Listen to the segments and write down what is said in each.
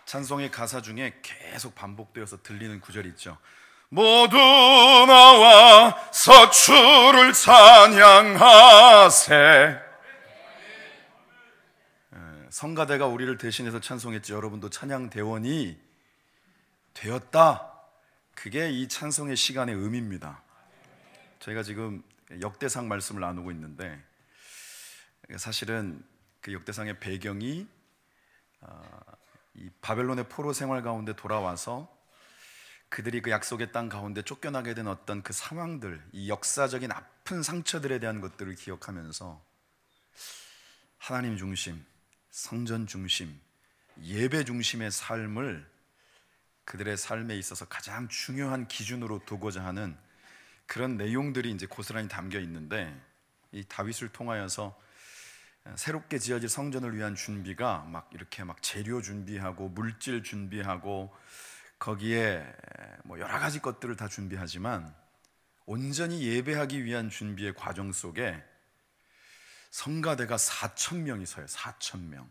찬송의 가사 중에 계속 반복되어서 들리는 구절이 있죠. 모두 나와서 주를 찬양하세. 성가대가 우리를 대신해서 찬송했지, 여러분도 찬양대원이 되었다. 그게 이 찬송의 시간의 의미입니다. 저희가 지금 역대상 말씀을 나누고 있는데, 사실은 그 역대상의 배경이 이 바벨론의 포로 생활 가운데 돌아와서 그들이 그 약속의 땅 가운데 쫓겨나게 된 어떤 그 상황들, 이 역사적인 아픈 상처들에 대한 것들을 기억하면서 하나님 중심, 성전 중심, 예배 중심의 삶을 그들의 삶에 있어서 가장 중요한 기준으로 두고자 하는 그런 내용들이 이제 고스란히 담겨 있는데, 이 다윗을 통하여서 새롭게 지어질 성전을 위한 준비가 막 이렇게 막 재료 준비하고 물질 준비하고 거기에 뭐 여러 가지 것들을 다 준비하지만, 온전히 예배하기 위한 준비의 과정 속에 성가대가 4,000명이 서요. 4,000명.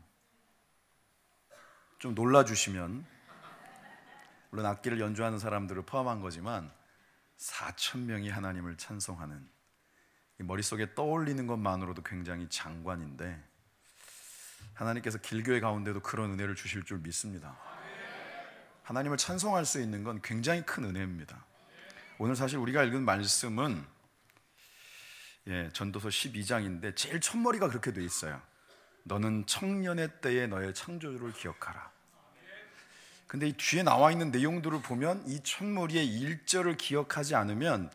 좀 놀라주시면, 물론 악기를 연주하는 사람들을 포함한 거지만 4,000명이 하나님을 찬송하는, 머릿속에 떠올리는 것만으로도 굉장히 장관인데, 하나님께서 길교회 가운데도 그런 은혜를 주실 줄 믿습니다. 하나님을 찬송할 수 있는 건 굉장히 큰 은혜입니다. 오늘 사실 우리가 읽은 말씀은 전도서 12장인데 제일 첫머리가 그렇게 돼 있어요. 너는 청년의 때에 너의 창조주를 기억하라. 근데 이 뒤에 나와 있는 내용들을 보면 이 첫머리의 1절을 기억하지 않으면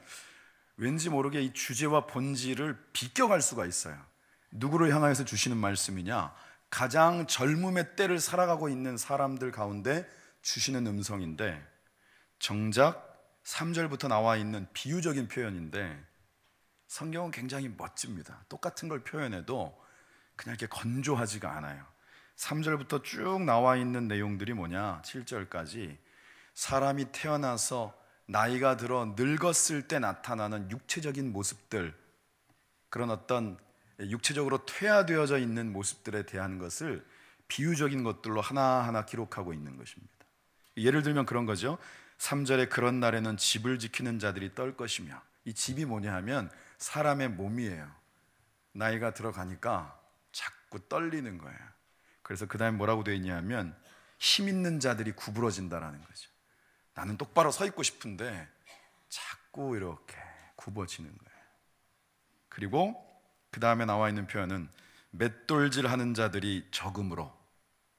왠지 모르게 이 주제와 본질을 비껴갈 수가 있어요. 누구를 향하여서 주시는 말씀이냐? 가장 젊음의 때를 살아가고 있는 사람들 가운데 주시는 음성인데, 정작 3절부터 나와 있는 비유적인 표현인데 성경은 굉장히 멋집니다. 똑같은 걸 표현해도 그냥 이렇게 건조하지가 않아요. 3절부터 쭉 나와 있는 내용들이 뭐냐? 7절까지 사람이 태어나서 나이가 들어 늙었을 때 나타나는 육체적인 모습들, 그런 어떤 육체적으로 퇴화되어져 있는 모습들에 대한 것을 비유적인 것들로 하나하나 기록하고 있는 것입니다. 예를 들면 그런 거죠. 3절에 그런 날에는 집을 지키는 자들이 떨 것이며, 이 집이 뭐냐 하면 사람의 몸이에요. 나이가 들어가니까 자꾸 떨리는 거예요. 그래서 그 다음에 뭐라고 되어 있냐 하면 힘 있는 자들이 구부러진다라는 거죠. 나는 똑바로 서 있고 싶은데 자꾸 이렇게 굽어지는 거예요. 그리고 그 다음에 나와 있는 표현은 맷돌질 하는 자들이 적음으로.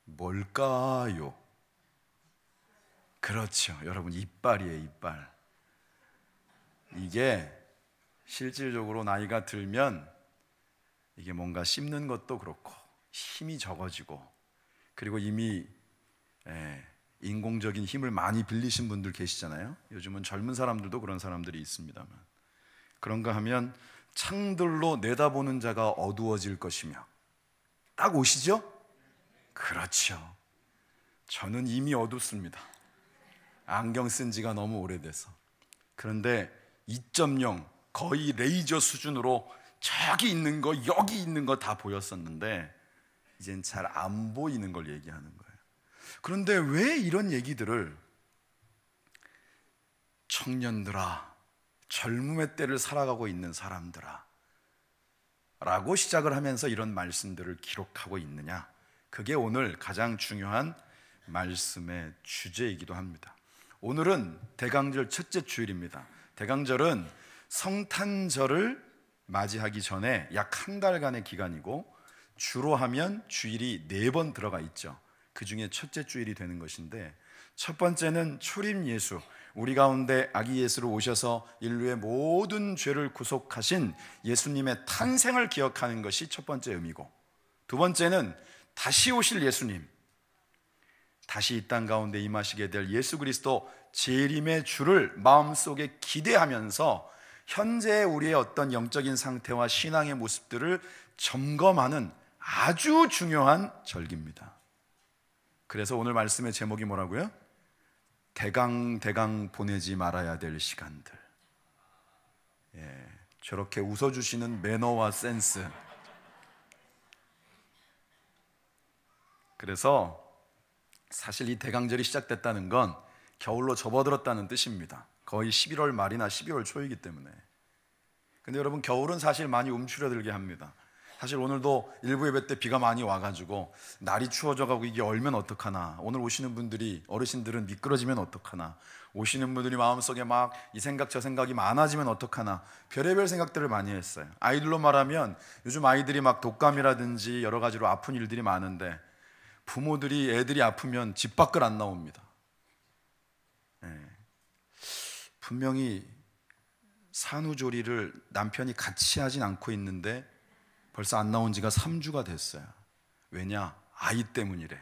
뭘까요? 그렇죠, 여러분, 이빨이에요. 이빨. 이게 실질적으로 나이가 들면 이게 뭔가 씹는 것도 그렇고 힘이 적어지고, 그리고 이미 인공적인 힘을 많이 빌리신 분들 계시잖아요. 요즘은 젊은 사람들도 그런 사람들이 있습니다만, 그런가 하면 창들로 내다보는 자가 어두워질 것이며. 딱 오시죠? 그렇죠. 저는 이미 어둡습니다. 안경 쓴 지가 너무 오래돼서. 그런데 2.0 거의 레이저 수준으로 저기 있는 거 여기 있는 거 다 보였었는데 이젠 잘 안 보이는 걸 얘기하는 거예요. 그런데 왜 이런 얘기들을 청년들아, 젊음의 때를 살아가고 있는 사람들아 라고 시작을 하면서 이런 말씀들을 기록하고 있느냐? 그게 오늘 가장 중요한 말씀의 주제이기도 합니다. 오늘은 대강절 첫째 주일입니다. 대강절은 성탄절을 맞이하기 전에 약 한 달간의 기간이고, 주로 하면 주일이 4번 들어가 있죠. 그 중에 첫째 주일이 되는 것인데, 첫 번째는 초림 예수, 우리 가운데 아기 예수로 오셔서 인류의 모든 죄를 구속하신 예수님의 탄생을 기억하는 것이 첫 번째 의미고, 두 번째는 다시 오실 예수님, 다시 이 땅 가운데 임하시게 될 예수 그리스도 재림의 주를 마음속에 기대하면서 현재 우리의 어떤 영적인 상태와 신앙의 모습들을 점검하는 아주 중요한 절기입니다. 그래서 오늘 말씀의 제목이 뭐라고요? 대강 보내지 말아야 될 시간들. 저렇게 웃어주시는 매너와 센스. 그래서 사실 이 대강절이 시작됐다는 건 겨울로 접어들었다는 뜻입니다. 거의 11월 말이나 12월 초이기 때문에. 근데 여러분, 겨울은 사실 많이 움츠러들게 합니다. 사실 오늘도 일부 예배 때 비가 많이 와가지고 날이 추워져가고 이게 얼면 어떡하나, 오늘 오시는 분들이, 어르신들은 미끄러지면 어떡하나, 오시는 분들이 마음속에 막 이 생각 저 생각이 많아지면 어떡하나, 별의별 생각들을 많이 했어요. 아이들로 말하면 요즘 아이들이 막 독감이라든지 여러 가지로 아픈 일들이 많은데, 부모들이 애들이 아프면 집 밖을 안 나옵니다. 분명히 산후조리를 남편이 같이 하진 않고 있는데 벌써 안 나온 지가 3주가 됐어요. 왜냐? 아이 때문이래.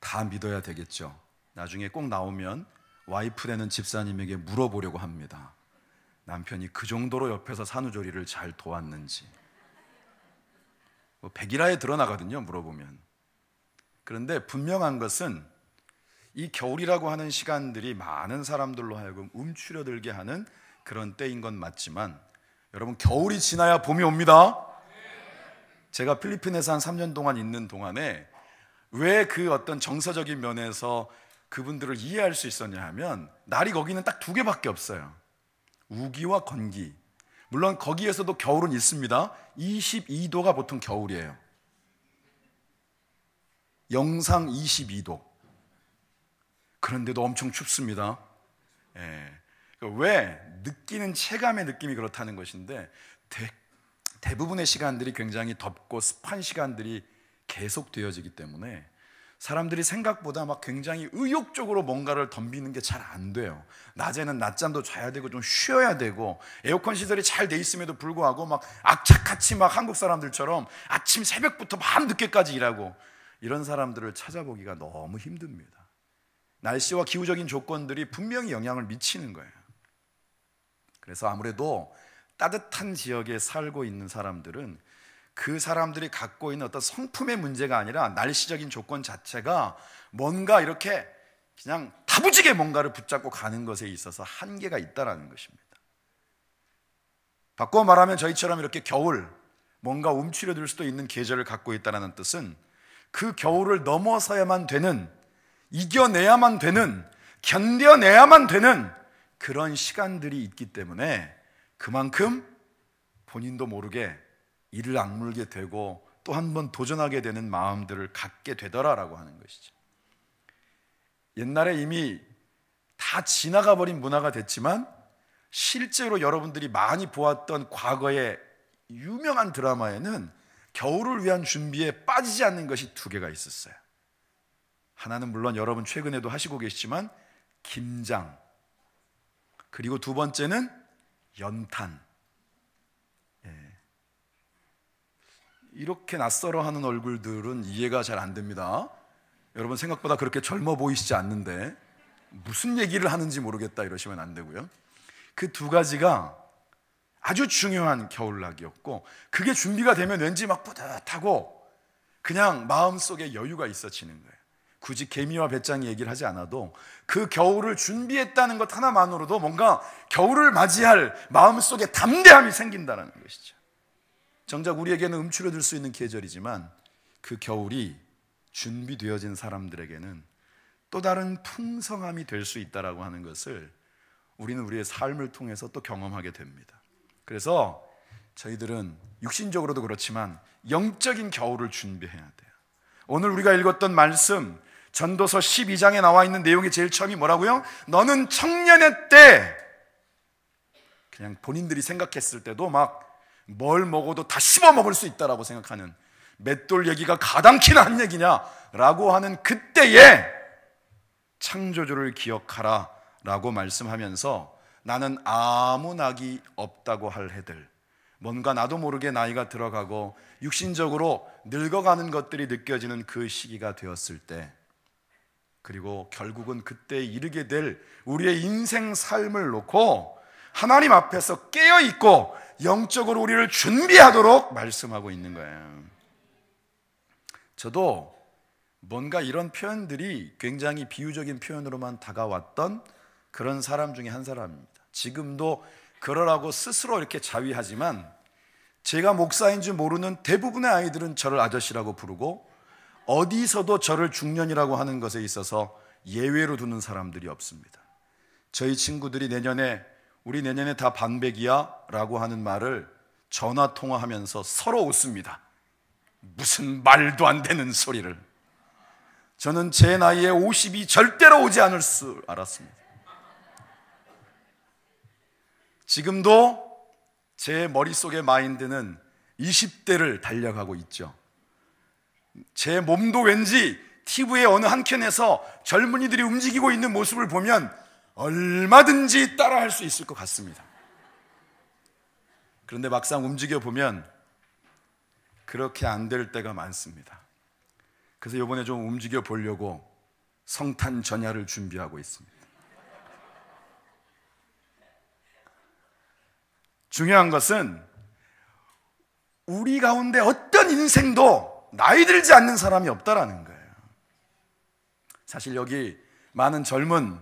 다 믿어야 되겠죠. 나중에 꼭 나오면 와이프 되는 집사님에게 물어보려고 합니다. 남편이 그 정도로 옆에서 산후조리를 잘 도왔는지. 백일하에 드러나거든요, 물어보면. 그런데 분명한 것은 이 겨울이라고 하는 시간들이 많은 사람들로 하여금 움츠려들게 하는 그런 때인 건 맞지만, 여러분, 겨울이 지나야 봄이 옵니다. 제가 필리핀에서 한 3년 동안 있는 동안에 왜 그 어떤 정서적인 면에서 그분들을 이해할 수 있었냐 하면, 날이 거기는 딱 2개밖에 없어요. 우기와 건기. 물론 거기에서도 겨울은 있습니다. 22도가 보통 겨울이에요. 영상 22도. 그런데도 엄청 춥습니다. 왜? 느끼는 체감의 느낌이 그렇다는 것인데, 대부분의 시간들이 굉장히 덥고 습한 시간들이 계속되어지기 때문에 사람들이 생각보다 막 굉장히 의욕적으로 뭔가를 덤비는 게 잘 안 돼요. 낮에는 낮잠도 자야 되고 좀 쉬어야 되고, 에어컨 시설이 잘 돼 있음에도 불구하고 막 악착같이 막 한국 사람들처럼 아침 새벽부터 밤 늦게까지 일하고, 이런 사람들을 찾아보기가 너무 힘듭니다. 날씨와 기후적인 조건들이 분명히 영향을 미치는 거예요. 그래서 아무래도 따뜻한 지역에 살고 있는 사람들은 그 사람들이 갖고 있는 어떤 성품의 문제가 아니라 날씨적인 조건 자체가 뭔가 이렇게 그냥 다부지게 뭔가를 붙잡고 가는 것에 있어서 한계가 있다는 것입니다. 바꿔 말하면 저희처럼 이렇게 겨울, 뭔가 움츠려들 수도 있는 계절을 갖고 있다는 뜻은 그 겨울을 넘어서야만 되는, 이겨내야만 되는, 견뎌내야만 되는 그런 시간들이 있기 때문에 그만큼 본인도 모르게 이를 악물게 되고 또 한 번 도전하게 되는 마음들을 갖게 되더라라고 하는 것이죠. 옛날에 이미 다 지나가 버린 문화가 됐지만, 실제로 여러분들이 많이 보았던 과거의 유명한 드라마에는 겨울을 위한 준비에 빠지지 않는 것이 2개가 있었어요. 하나는 물론 여러분 최근에도 하시고 계시지만 김장, 그리고 2번째는 연탄. 이렇게 낯설어 하는 얼굴들은 이해가 잘 안 됩니다. 여러분 생각보다 그렇게 젊어 보이시지 않는데 무슨 얘기를 하는지 모르겠다 이러시면 안 되고요. 그 2가지가 아주 중요한 겨울나기였고, 그게 준비가 되면 왠지 막 뿌듯하고 그냥 마음속에 여유가 있어지는 거예요. 굳이 개미와 배짱이 얘기를 하지 않아도 그 겨울을 준비했다는 것 하나만으로도 뭔가 겨울을 맞이할 마음속에 담대함이 생긴다는 것이죠. 정작 우리에게는 움츠러들 수 있는 계절이지만 그 겨울이 준비되어진 사람들에게는 또 다른 풍성함이 될 수 있다라고 하는 것을 우리는 우리의 삶을 통해서 또 경험하게 됩니다. 그래서 저희들은 육신적으로도 그렇지만 영적인 겨울을 준비해야 돼요. 오늘 우리가 읽었던 말씀, 전도서 12장에 나와 있는 내용의 제일 처음이 뭐라고요? 너는 청년의 때, 그냥 본인들이 생각했을 때도 막 뭘 먹어도 다 씹어 먹을 수 있다라고 생각하는, 맷돌 얘기가 가당키나 한 얘기냐라고 하는 그때에 창조주를 기억하라 라고 말씀하면서, 나는 아무 낙이 없다고 할 해들, 뭔가 나도 모르게 나이가 들어가고 육신적으로 늙어가는 것들이 느껴지는 그 시기가 되었을 때, 그리고 결국은 그때에 이르게 될 우리의 인생 삶을 놓고 하나님 앞에서 깨어있고 영적으로 우리를 준비하도록 말씀하고 있는 거예요. 저도 뭔가 이런 표현들이 굉장히 비유적인 표현으로만 다가왔던 그런 사람 중에 한 사람입니다. 지금도 그러라고 스스로 이렇게 자위하지만, 제가 목사인 줄 모르는 대부분의 아이들은 저를 아저씨라고 부르고, 어디서도 저를 중년이라고 하는 것에 있어서 예외로 두는 사람들이 없습니다. 저희 친구들이 우리 내년에 다 반백이야 라고 하는 말을 전화 통화하면서 서로 웃습니다. 무슨 말도 안 되는 소리를. 저는 제 나이에 50이 절대로 오지 않을 줄 알았습니다. 지금도 제 머릿속의 마인드는 20대를 달려가고 있죠. 제 몸도 왠지 TV의 어느 한켠에서 젊은이들이 움직이고 있는 모습을 보면 얼마든지 따라할 수 있을 것 같습니다. 그런데 막상 움직여 보면 그렇게 안 될 때가 많습니다. 그래서 이번에 좀 움직여 보려고 성탄 전야를 준비하고 있습니다. 중요한 것은 우리 가운데 어떤 인생도 나이 들지 않는 사람이 없다라는 거예요. 사실 여기 많은 젊은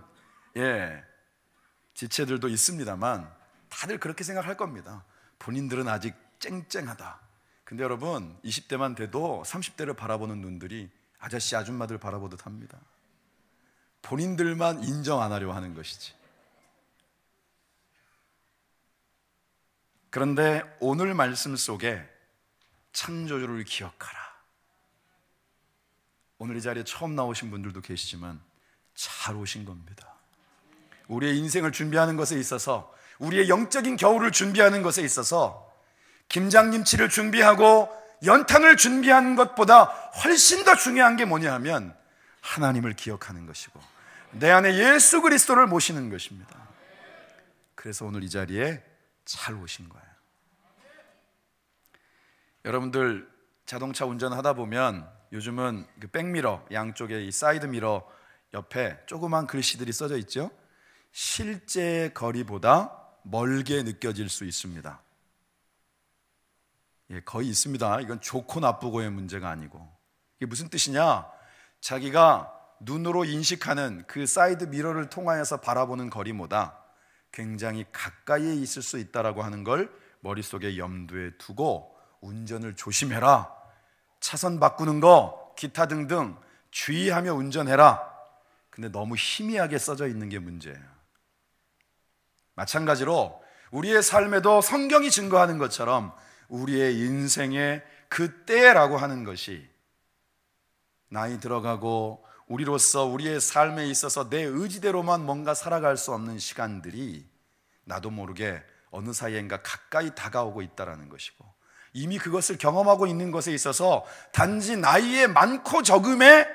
지체들도 있습니다만 다들 그렇게 생각할 겁니다. 본인들은 아직 쨍쨍하다. 근데 여러분 20대만 돼도 30대를 바라보는 눈들이 아저씨 아줌마들 바라보듯 합니다. 본인들만 인정 안 하려 하는 것이지. 그런데 오늘 말씀 속에 창조주를 기억하라. 오늘 이 자리에 처음 나오신 분들도 계시지만 잘 오신 겁니다. 우리의 인생을 준비하는 것에 있어서, 우리의 영적인 겨울을 준비하는 것에 있어서 김장김치를 준비하고 연탄을 준비하는 것보다 훨씬 더 중요한 게 뭐냐 하면 하나님을 기억하는 것이고 내 안에 예수 그리스도를 모시는 것입니다. 그래서 오늘 이 자리에 잘 오신 거예요. 여러분들 자동차 운전하다 보면 요즘은 그 백미러 양쪽에 이 사이드 미러 옆에 조그만 글씨들이 써져 있죠. 실제 거리보다 멀게 느껴질 수 있습니다. 거의 있습니다. 이건 좋고 나쁘고의 문제가 아니고, 이게 무슨 뜻이냐? 자기가 눈으로 인식하는 그 사이드 미러를 통하여서 바라보는 거리보다 굉장히 가까이에 있을 수 있다라고 하는 걸 머릿속에 염두에 두고 운전을 조심해라. 차선 바꾸는 거, 기타 등등 주의하며 운전해라. 근데 너무 희미하게 써져 있는 게 문제예요. 마찬가지로 우리의 삶에도 성경이 증거하는 것처럼 우리의 인생의 그 때라고 하는 것이 나이 들어가고 우리로서 우리의 삶에 있어서 내 의지대로만 뭔가 살아갈 수 없는 시간들이 나도 모르게 어느 사이엔가 가까이 다가오고 있다는 것이고, 이미 그것을 경험하고 있는 것에 있어서 단지 나이의 많고 적음의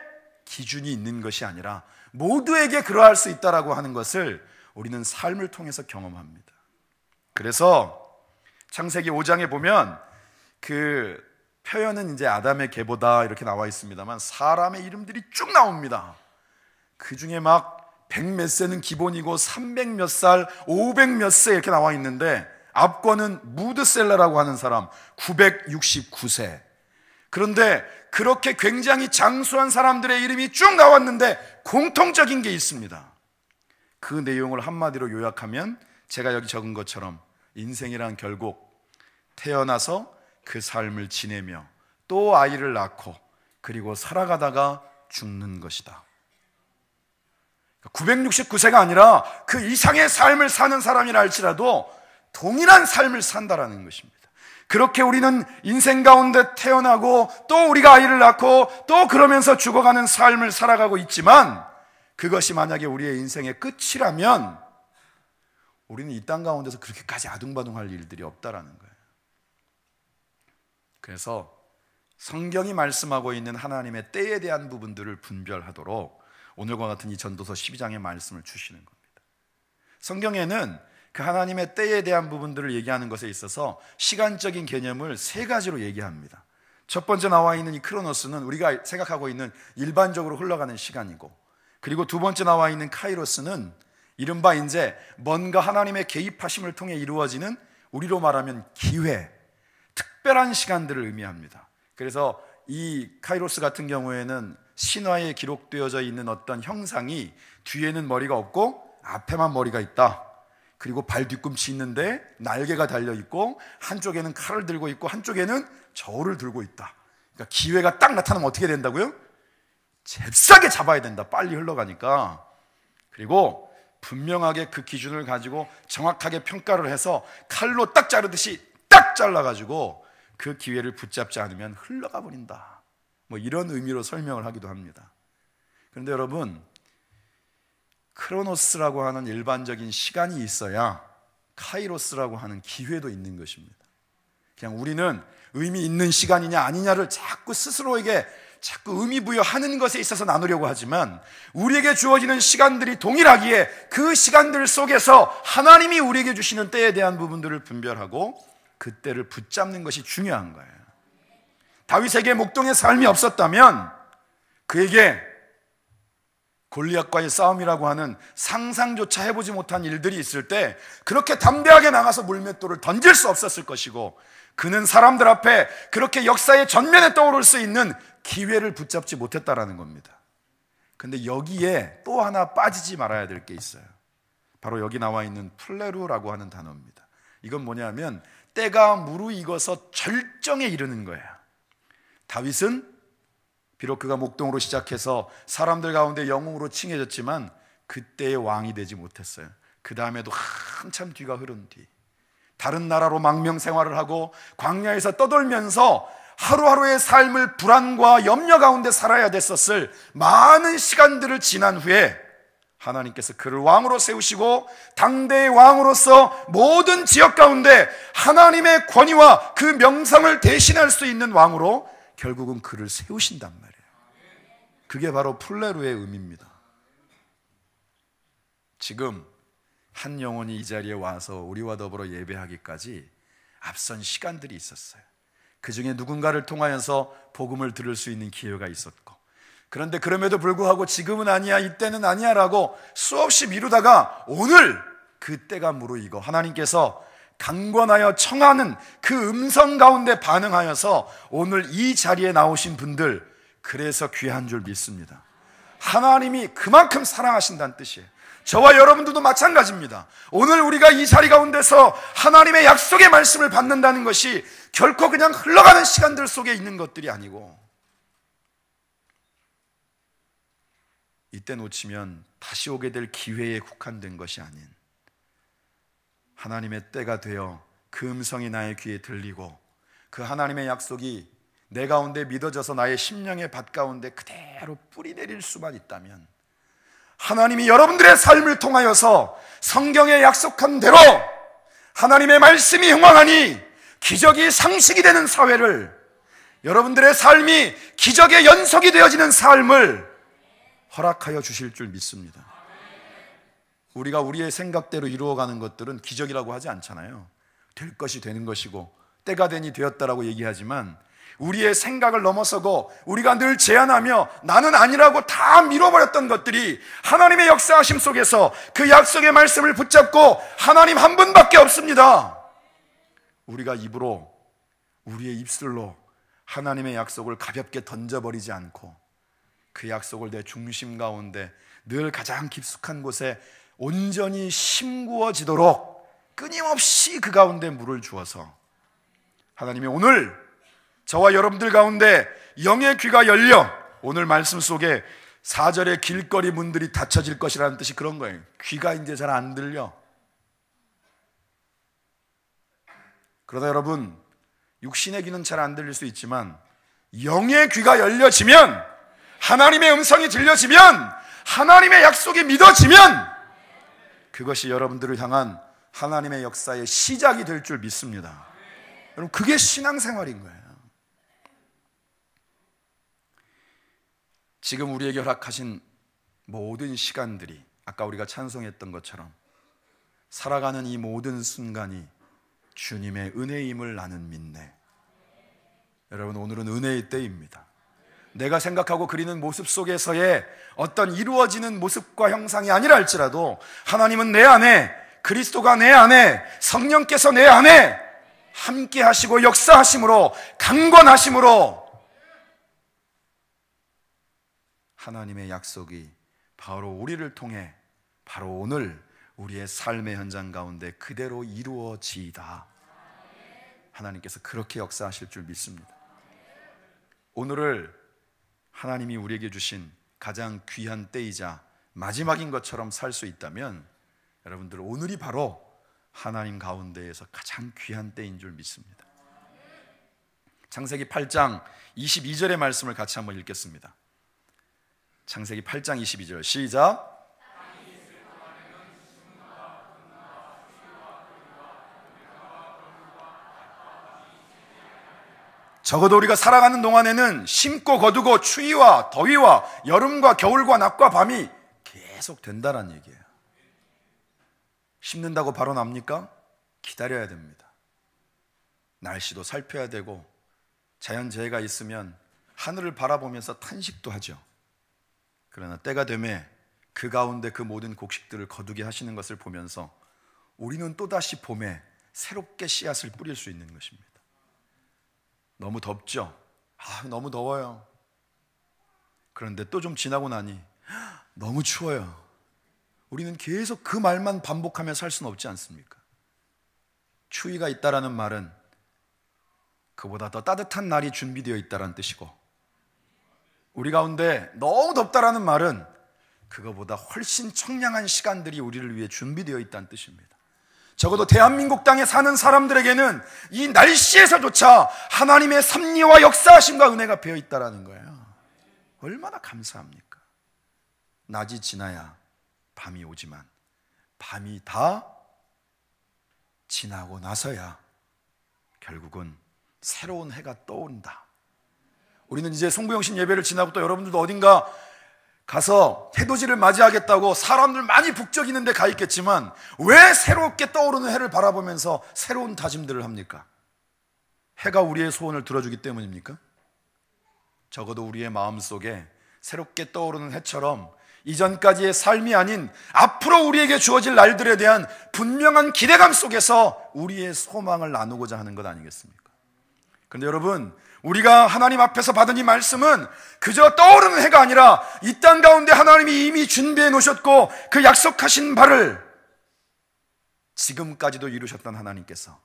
기준이 있는 것이 아니라 모두에게 그러할 수 있다라고 하는 것을 우리는 삶을 통해서 경험합니다. 그래서 창세기 5장에 보면 그 표현은 이제 아담의 계보다 이렇게 나와 있습니다만 사람의 이름들이 쭉 나옵니다. 그 중에 막 100 몇 세는 기본이고 300 몇 살, 500 몇 세 이렇게 나와 있는데 앞권은 무드셀라라고 하는 사람 969세. 그런데 그렇게 굉장히 장수한 사람들의 이름이 쭉 나왔는데 공통적인 게 있습니다. 그 내용을 한마디로 요약하면 제가 여기 적은 것처럼 인생이란 결국 태어나서 그 삶을 지내며 또 아이를 낳고 그리고 살아가다가 죽는 것이다. 969세가 아니라 그 이상의 삶을 사는 사람이라 할지라도 동일한 삶을 산다라는 것입니다. 그렇게 우리는 인생 가운데 태어나고 또 우리가 아이를 낳고 또 그러면서 죽어가는 삶을 살아가고 있지만, 그것이 만약에 우리의 인생의 끝이라면 우리는 이 땅 가운데서 그렇게까지 아둥바둥할 일들이 없다라는 거예요. 그래서 성경이 말씀하고 있는 하나님의 때에 대한 부분들을 분별하도록 오늘과 같은 이 전도서 12장의 말씀을 주시는 겁니다. 성경에는 그 하나님의 때에 대한 부분들을 얘기하는 것에 있어서 시간적인 개념을 세 가지로 얘기합니다. 첫 번째 나와 있는 이 크로노스는 우리가 생각하고 있는 일반적으로 흘러가는 시간이고, 그리고 두 번째 나와 있는 카이로스는 이른바 이제 뭔가 하나님의 개입하심을 통해 이루어지는, 우리로 말하면 기회, 특별한 시간들을 의미합니다. 그래서 이 카이로스 같은 경우에는 신화에 기록되어져 있는 어떤 형상이 뒤에는 머리가 없고 앞에만 머리가 있다. 그리고 발 뒤꿈치 있는데 날개가 달려있고 한쪽에는 칼을 들고 있고 한쪽에는 저울을 들고 있다. 그러니까 기회가 딱 나타나면 어떻게 된다고요? 잽싸게 잡아야 된다. 빨리 흘러가니까. 그리고 분명하게 그 기준을 가지고 정확하게 평가를 해서 칼로 딱 자르듯이 딱 잘라가지고 그 기회를 붙잡지 않으면 흘러가 버린다. 뭐 이런 의미로 설명을 하기도 합니다. 그런데 여러분, 크로노스라고 하는 일반적인 시간이 있어야 카이로스라고 하는 기회도 있는 것입니다. 그냥 우리는 의미 있는 시간이냐 아니냐를 자꾸 스스로에게 자꾸 의미 부여하는 것에 있어서 나누려고 하지만, 우리에게 주어지는 시간들이 동일하기에 그 시간들 속에서 하나님이 우리에게 주시는 때에 대한 부분들을 분별하고 그 때를 붙잡는 것이 중요한 거예요. 다윗에게 목동의 삶이 없었다면 그에게 골리앗과의 싸움이라고 하는 상상조차 해보지 못한 일들이 있을 때 그렇게 담대하게 나가서 물맷돌을 던질 수 없었을 것이고, 그는 사람들 앞에 그렇게 역사의 전면에 떠오를 수 있는 기회를 붙잡지 못했다라는 겁니다. 근데 여기에 또 하나 빠지지 말아야 될 게 있어요. 바로 여기 나와 있는 플레루라고 하는 단어입니다. 이건 뭐냐면 때가 무르익어서 절정에 이르는 거예요. 다윗은 비록 그가 목동으로 시작해서 사람들 가운데 영웅으로 칭해졌지만 그때의 왕이 되지 못했어요. 그 다음에도 한참 뒤가 흐른 뒤 다른 나라로 망명 생활을 하고 광야에서 떠돌면서 하루하루의 삶을 불안과 염려 가운데 살아야 됐었을 많은 시간들을 지난 후에 하나님께서 그를 왕으로 세우시고 당대의 왕으로서 모든 지역 가운데 하나님의 권위와 그 명성을 대신할 수 있는 왕으로 결국은 그를 세우신단 말이에요. 그게 바로 플레루의 의미입니다. 지금 한 영혼이 이 자리에 와서 우리와 더불어 예배하기까지 앞선 시간들이 있었어요. 그 중에 누군가를 통하여서 복음을 들을 수 있는 기회가 있었고, 그런데 그럼에도 불구하고 지금은 아니야, 이때는 아니야 라고 수없이 미루다가 오늘 그 때가 무르익어 하나님께서 강권하여 청하는 그 음성 가운데 반응하여서 오늘 이 자리에 나오신 분들, 그래서 귀한 줄 믿습니다. 하나님이 그만큼 사랑하신다는 뜻이에요. 저와 여러분들도 마찬가지입니다. 오늘 우리가 이 자리 가운데서 하나님의 약속의 말씀을 받는다는 것이 결코 그냥 흘러가는 시간들 속에 있는 것들이 아니고, 이때 놓치면 다시 오게 될 기회에 국한된 것이 아닌 하나님의 때가 되어 그 음성이 나의 귀에 들리고 그 하나님의 약속이 내 가운데 믿어져서 나의 심령의 밭 가운데 그대로 뿌리 내릴 수만 있다면, 하나님이 여러분들의 삶을 통하여서 성경에 약속한 대로 하나님의 말씀이 흥황하니 기적이 상식이 되는 사회를, 여러분들의 삶이 기적의 연속이 되어지는 삶을 허락하여 주실 줄 믿습니다. 우리가 우리의 생각대로 이루어가는 것들은 기적이라고 하지 않잖아요. 될 것이 되는 것이고 때가 되니 되었다라고 얘기하지만, 우리의 생각을 넘어서고 우리가 늘 제안하며 나는 아니라고 다 밀어버렸던 것들이 하나님의 역사하심 속에서 그 약속의 말씀을 붙잡고, 하나님 한 분밖에 없습니다. 우리가 입으로, 우리의 입술로 하나님의 약속을 가볍게 던져버리지 않고 그 약속을 내 중심 가운데 늘 가장 깊숙한 곳에 온전히 심구어지도록 끊임없이 그 가운데 물을 주어서, 하나님이 오늘 저와 여러분들 가운데 영의 귀가 열려, 오늘 말씀 속에 4절에 길거리 문들이 닫혀질 것이라는 뜻이 그런 거예요. 귀가 이제 잘 안 들려. 그러다 여러분, 육신의 귀는 잘 안 들릴 수 있지만 영의 귀가 열려지면, 하나님의 음성이 들려지면, 하나님의 약속이 믿어지면 그것이 여러분들을 향한 하나님의 역사의 시작이 될 줄 믿습니다. 여러분, 그게 신앙생활인 거예요. 지금 우리에게 허락하신 모든 시간들이 아까 우리가 찬송했던 것처럼 살아가는 이 모든 순간이 주님의 은혜임을 나는 믿네. 여러분, 오늘은 은혜의 때입니다. 내가 생각하고 그리는 모습 속에서의 어떤 이루어지는 모습과 형상이 아니라 할지라도 하나님은 내 안에, 그리스도가 내 안에, 성령께서 내 안에 함께 하시고 역사하심으로, 강권하심으로 하나님의 약속이 바로 우리를 통해 바로 오늘 우리의 삶의 현장 가운데 그대로 이루어지이다. 하나님께서 그렇게 역사하실 줄 믿습니다. 오늘을 하나님이 우리에게 주신 가장 귀한 때이자 마지막인 것처럼 살 수 있다면 여러분들 오늘이 바로 하나님 가운데에서 가장 귀한 때인 줄 믿습니다. 창세기 8장 22절의 말씀을 같이 한번 읽겠습니다. 창세기 8장 22절 시작. 적어도 우리가 살아가는 동안에는 심고 거두고 추위와 더위와 여름과 겨울과 낮과 밤이 계속 된다는 얘기예요. 심는다고 바로 납니까? 기다려야 됩니다. 날씨도 살펴야 되고 자연재해가 있으면 하늘을 바라보면서 탄식도 하죠. 그러나 때가 되매 그 가운데 그 모든 곡식들을 거두게 하시는 것을 보면서 우리는 또다시 봄에 새롭게 씨앗을 뿌릴 수 있는 것입니다. 너무 덥죠? 너무 더워요. 그런데 또 좀 지나고 나니 너무 추워요. 우리는 계속 그 말만 반복하며 살 수는 없지 않습니까? 추위가 있다라는 말은 그보다 더 따뜻한 날이 준비되어 있다는 뜻이고, 우리 가운데 너무 덥다라는 말은 그거보다 훨씬 청량한 시간들이 우리를 위해 준비되어 있다는 뜻입니다. 적어도 대한민국 땅에 사는 사람들에게는 이 날씨에서조차 하나님의 섭리와 역사하심과 은혜가 배어 있다는 거예요. 얼마나 감사합니까? 낮이 지나야 밤이 오지만 밤이 다 지나고 나서야 결국은 새로운 해가 떠오른다. 우리는 이제 송부영신 예배를 지나고 또 여러분들도 어딘가 가서 해돋이를 맞이하겠다고 사람들 많이 북적이는 데 가 있겠지만 왜 새롭게 떠오르는 해를 바라보면서 새로운 다짐들을 합니까? 해가 우리의 소원을 들어주기 때문입니까? 적어도 우리의 마음속에 새롭게 떠오르는 해처럼 이전까지의 삶이 아닌 앞으로 우리에게 주어질 날들에 대한 분명한 기대감 속에서 우리의 소망을 나누고자 하는 것 아니겠습니까? 그런데 여러분, 우리가 하나님 앞에서 받은 이 말씀은 그저 떠오르는 해가 아니라 이 땅 가운데 하나님이 이미 준비해 놓으셨고 그 약속하신 바를 지금까지도 이루셨던 하나님께서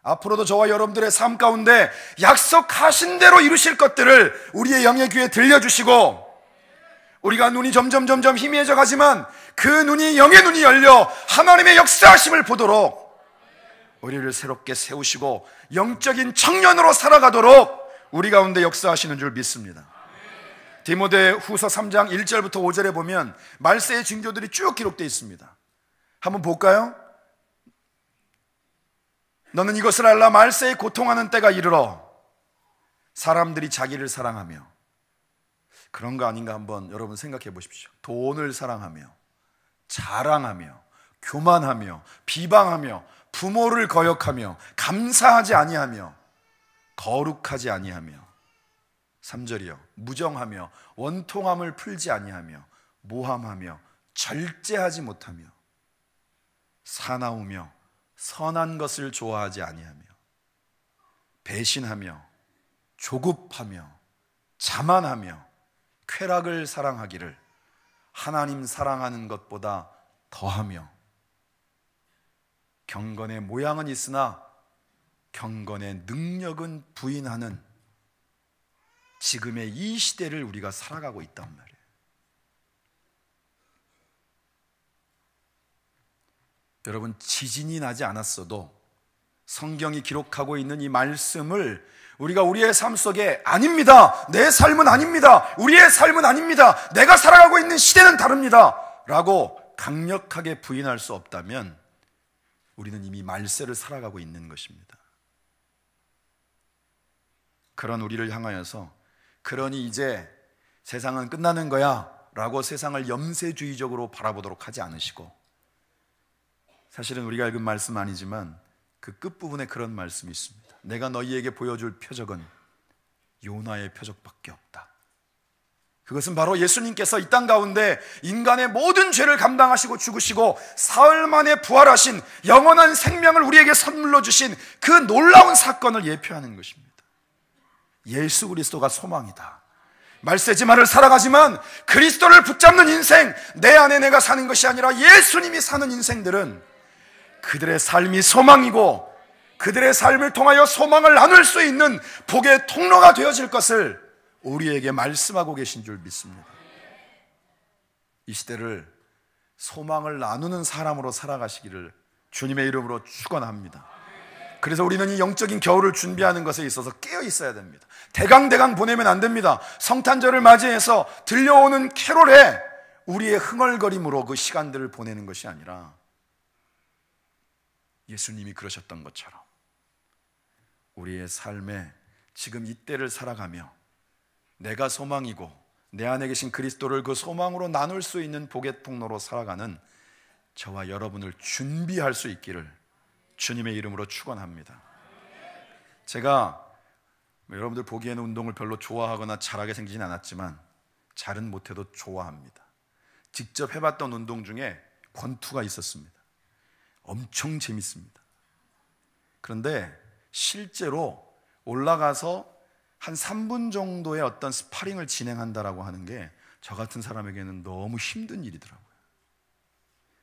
앞으로도 저와 여러분들의 삶 가운데 약속하신 대로 이루실 것들을 우리의 영의 귀에 들려주시고, 우리가 눈이 점점 희미해져 가지만 그 눈이, 영의 눈이 열려 하나님의 역사하심을 보도록 우리를 새롭게 세우시고 영적인 청년으로 살아가도록 우리 가운데 역사하시는 줄 믿습니다. 디모데 후서 3장 1절부터 5절에 보면 말세의 징조들이 쭉 기록되어 있습니다. 한번 볼까요? 너는 이것을 알라. 말세에 고통하는 때가 이르러 사람들이 자기를 사랑하며, 그런 거 아닌가 한번 여러분 생각해 보십시오. 돈을 사랑하며, 자랑하며, 교만하며, 비방하며, 부모를 거역하며, 감사하지 아니하며, 거룩하지 아니하며, 3절이요, 무정하며, 원통함을 풀지 아니하며, 모함하며, 절제하지 못하며, 사나우며, 선한 것을 좋아하지 아니하며, 배신하며, 조급하며, 자만하며, 쾌락을 사랑하기를 하나님 사랑하는 것보다 더하며, 경건의 모양은 있으나 경건의 능력은 부인하는 지금의 이 시대를 우리가 살아가고 있단 말이에요. 여러분, 지진이 나지 않았어도 성경이 기록하고 있는 이 말씀을 우리가 우리의 삶 속에 아닙니다, 내 삶은 아닙니다, 우리의 삶은 아닙니다, 내가 살아가고 있는 시대는 다릅니다 라고 강력하게 부인할 수 없다면 우리는 이미 말세를 살아가고 있는 것입니다. 그런 우리를 향하여서 그러니 이제 세상은 끝나는 거야 라고 세상을 염세주의적으로 바라보도록 하지 않으시고, 사실은 우리가 읽은 말씀 아니지만 그 끝부분에 그런 말씀이 있습니다. 내가 너희에게 보여줄 표적은 요나의 표적밖에 없다. 그것은 바로 예수님께서 이 땅 가운데 인간의 모든 죄를 감당하시고 죽으시고 사흘 만에 부활하신 영원한 생명을 우리에게 선물로 주신 그 놀라운 사건을 예표하는 것입니다. 예수 그리스도가 소망이다. 말세지만을 살아가지만 그리스도를 붙잡는 인생, 내 안에 내가 사는 것이 아니라 예수님이 사는 인생들은 그들의 삶이 소망이고 그들의 삶을 통하여 소망을 나눌 수 있는 복의 통로가 되어질 것을 우리에게 말씀하고 계신 줄 믿습니다. 이 시대를 소망을 나누는 사람으로 살아가시기를 주님의 이름으로 축원합니다. 그래서 우리는 이 영적인 겨울을 준비하는 것에 있어서 깨어 있어야 됩니다. 대강대강 보내면 안 됩니다. 성탄절을 맞이해서 들려오는 캐롤에 우리의 흥얼거림으로 그 시간들을 보내는 것이 아니라 예수님이 그러셨던 것처럼 우리의 삶에 지금 이때를 살아가며 내가 소망이고 내 안에 계신 그리스도를 그 소망으로 나눌 수 있는 복의 통로로 살아가는 저와 여러분을 준비할 수 있기를 주님의 이름으로 축원합니다. 제가 여러분들 보기에는 운동을 별로 좋아하거나 잘하게 생기진 않았지만 잘은 못해도 좋아합니다. 직접 해봤던 운동 중에 권투가 있었습니다. 엄청 재밌습니다. 그런데 실제로 올라가서 한 3분 정도의 어떤 스파링을 진행한다라고 하는 게 저 같은 사람에게는 너무 힘든 일이더라고요.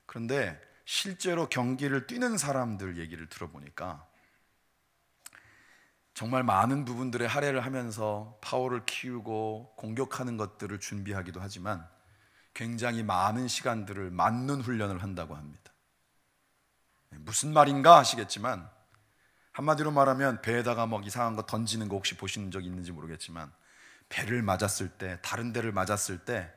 그런데 실제로 경기를 뛰는 사람들 얘기를 들어보니까 정말 많은 부분들에 할애를 하면서 파워를 키우고 공격하는 것들을 준비하기도 하지만 굉장히 많은 시간들을 맞는 훈련을 한다고 합니다. 무슨 말인가 하시겠지만 한마디로 말하면 배에다가 막 이상한 거 던지는 거 혹시 보신 적 있는지 모르겠지만 배를 맞았을 때, 다른 데를 맞았을 때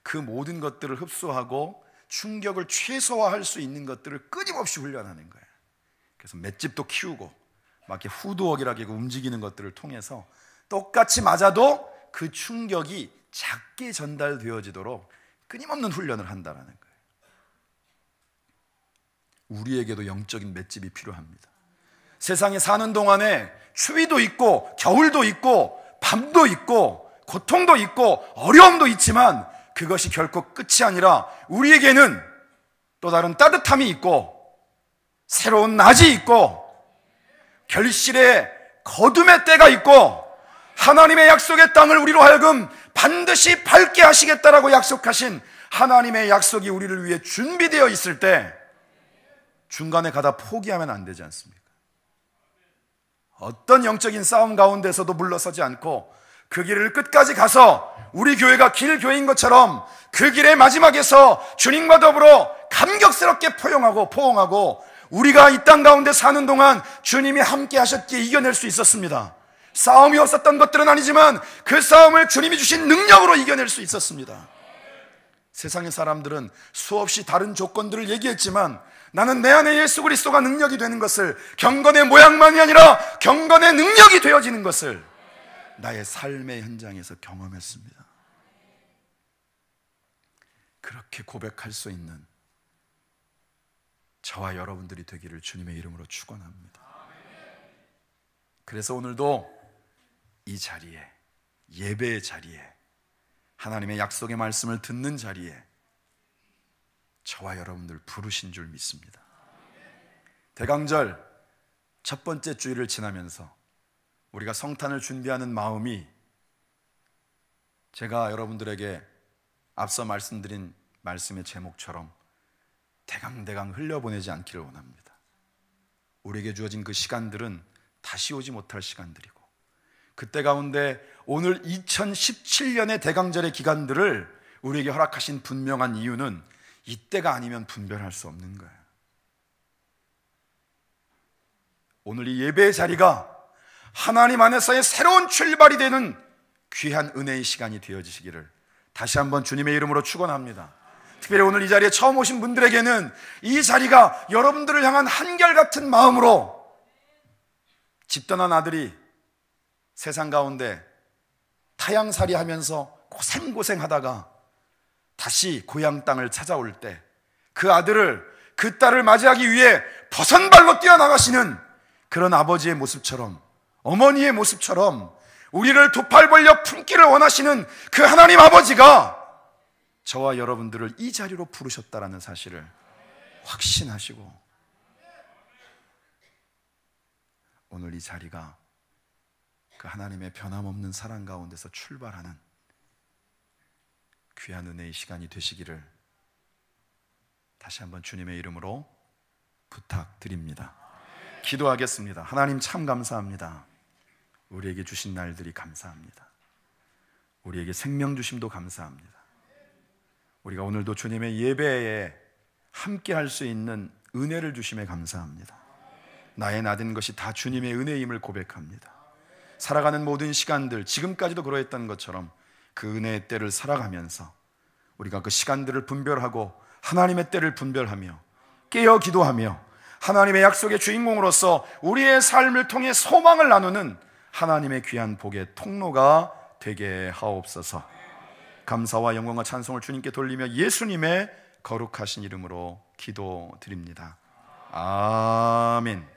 그 모든 것들을 흡수하고 충격을 최소화할 수 있는 것들을 끊임없이 훈련하는 거예요. 그래서 맷집도 키우고 막 이렇게 후두억이라고 움직이는 것들을 통해서 똑같이 맞아도 그 충격이 작게 전달되어지도록 끊임없는 훈련을 한다는 거예요. 우리에게도 영적인 맷집이 필요합니다. 세상에 사는 동안에 추위도 있고 겨울도 있고 밤도 있고 고통도 있고 어려움도 있지만 그것이 결코 끝이 아니라 우리에게는 또 다른 따뜻함이 있고 새로운 낮이 있고 결실의 거둠의 때가 있고 하나님의 약속의 땅을 우리로 하여금 반드시 밟게 하시겠다라고 약속하신 하나님의 약속이 우리를 위해 준비되어 있을 때 중간에 가다 포기하면 안 되지 않습니까? 어떤 영적인 싸움 가운데서도 물러서지 않고 그 길을 끝까지 가서 우리 교회가 길교회인 것처럼 그 길의 마지막에서 주님과 더불어 감격스럽게 포옹하고 우리가 이 땅 가운데 사는 동안 주님이 함께 하셨기에 이겨낼 수 있었습니다. 싸움이 없었던 것들은 아니지만 그 싸움을 주님이 주신 능력으로 이겨낼 수 있었습니다. 세상의 사람들은 수없이 다른 조건들을 얘기했지만 나는 내 안에 예수 그리스도가 능력이 되는 것을, 경건의 모양만이 아니라 경건의 능력이 되어지는 것을 나의 삶의 현장에서 경험했습니다. 그렇게 고백할 수 있는 저와 여러분들이 되기를 주님의 이름으로 축원합니다. 그래서 오늘도 이 자리에, 예배의 자리에, 하나님의 약속의 말씀을 듣는 자리에 저와 여러분들 부르신 줄 믿습니다. 대강절 첫 번째 주일을 지나면서 우리가 성탄을 준비하는 마음이 제가 여러분들에게 앞서 말씀드린 말씀의 제목처럼 대강대강 흘려보내지 않기를 원합니다. 우리에게 주어진 그 시간들은 다시 오지 못할 시간들이고 그때 가운데 오늘 2017년의 대강절의 기간들을 우리에게 허락하신 분명한 이유는 이때가 아니면 분별할 수 없는 거예요. 오늘 이 예배의 자리가 하나님 안에서의 새로운 출발이 되는 귀한 은혜의 시간이 되어지시기를 다시 한번 주님의 이름으로 축원합니다. 특별히 오늘 이 자리에 처음 오신 분들에게는 이 자리가 여러분들을 향한 한결같은 마음으로 집 떠난 아들이 세상 가운데 타양살이 하면서 고생하다가 다시 고향 땅을 찾아올 때 그 아들을, 그 딸을 맞이하기 위해 버선발로 뛰어나가시는 그런 아버지의 모습처럼, 어머니의 모습처럼 우리를 두 팔 벌려 품기를 원하시는 그 하나님 아버지가 저와 여러분들을 이 자리로 부르셨다라는 사실을 확신하시고 오늘 이 자리가 그 하나님의 변함없는 사랑 가운데서 출발하는 귀한 은혜의 시간이 되시기를 다시 한번 주님의 이름으로 부탁드립니다. 기도하겠습니다. 하나님 참 감사합니다. 우리에게 주신 날들이 감사합니다. 우리에게 생명 주심도 감사합니다. 우리가 오늘도 주님의 예배에 함께 할 수 있는 은혜를 주심에 감사합니다. 나의 나된 것이 다 주님의 은혜임을 고백합니다. 살아가는 모든 시간들, 지금까지도 그러했던 것처럼 그 은혜의 때를 살아가면서 우리가 그 시간들을 분별하고 하나님의 때를 분별하며 깨어 기도하며 하나님의 약속의 주인공으로서 우리의 삶을 통해 소망을 나누는 하나님의 귀한 복의 통로가 되게 하옵소서. 감사와 영광과 찬송을 주님께 돌리며 예수님의 거룩하신 이름으로 기도드립니다. 아멘.